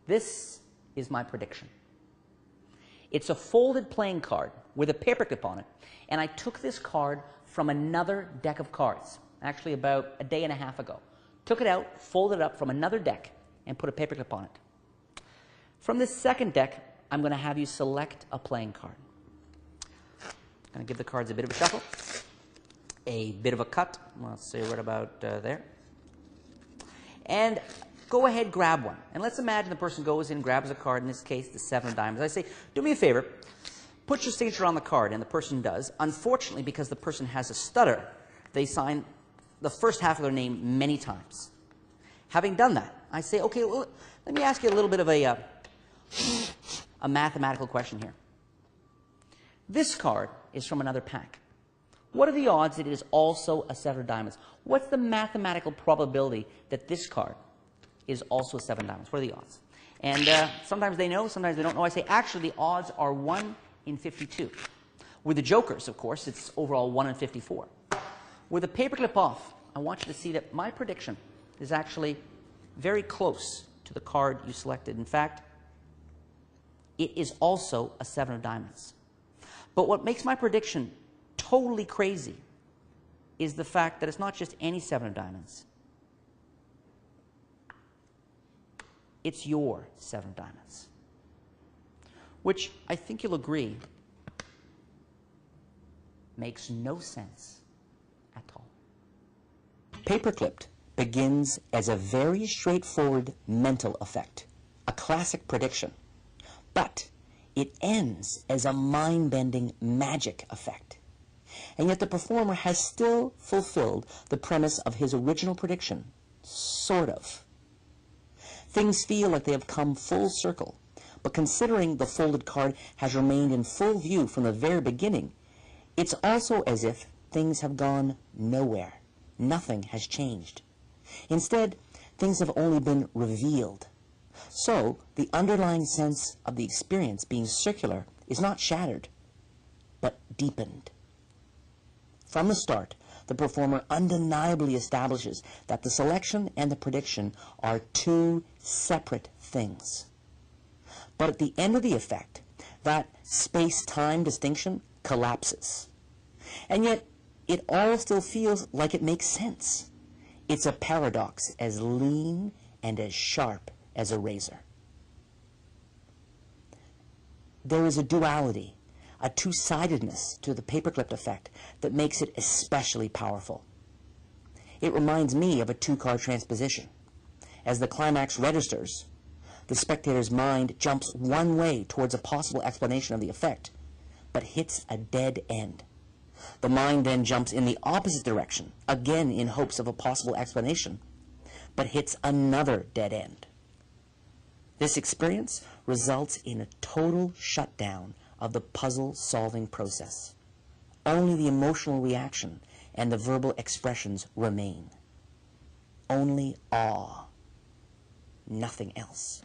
This is my prediction. It's a folded playing card with a paperclip on it, and I took this card from another deck of cards, actually about a day and a half ago. Took it out, folded it up from another deck, and put a paperclip on it. From this second deck, I'm going to have you select a playing card. I'm going to give the cards a bit of a shuffle, a bit of a cut, let's say right about there, and go ahead, grab one. And let's imagine the person goes in, grabs a card, in this case, the 7 of diamonds. I say, do me a favor, put your signature on the card, and the person does. Unfortunately, because the person has a stutter, they sign the first half of their name many times. Having done that, I say, okay, well, let me ask you a little bit of a mathematical question here. This card is from another pack. What are the odds that it is also a 7 of diamonds? What's the mathematical probability that this card is also a 7 of diamonds? What are the odds? And sometimes they know, sometimes they don't know. I say, actually, the odds are 1 in 52. With the jokers, of course, it's overall 1 in 54. With the paperclip off, I want you to see that my prediction is actually very close to the card you selected. In fact, it is also a 7 of diamonds. But what makes my prediction totally crazy is the fact that it's not just any 7 of diamonds. It's your 7 of diamonds. Which I think you'll agree makes no sense at all. Paperclipped begins as a very straightforward mental effect, a classic prediction. But it ends as a mind-bending magic effect. And yet the performer has still fulfilled the premise of his original prediction, sort of. Things feel like they have come full circle, but considering the folded card has remained in full view from the very beginning, it's also as if things have gone nowhere. Nothing has changed. Instead, things have only been revealed. So, the underlying sense of the experience being circular is not shattered, but deepened. From the start, the performer undeniably establishes that the selection and the prediction are 2 separate things. But at the end of the effect, that space-time distinction collapses. And yet, it all still feels like it makes sense. It's a paradox as lean and as sharp as a razor. There is a duality, a two-sidedness to the paperclip effect that makes it especially powerful. It reminds me of a 2-card transposition. As the climax registers, the spectator's mind jumps one way towards a possible explanation of the effect, but hits a dead end. The mind then jumps in the opposite direction, again in hopes of a possible explanation, but hits another dead end. This experience results in a total shutdown of the puzzle-solving process. Only the emotional reaction and the verbal expressions remain. Only awe. Nothing else.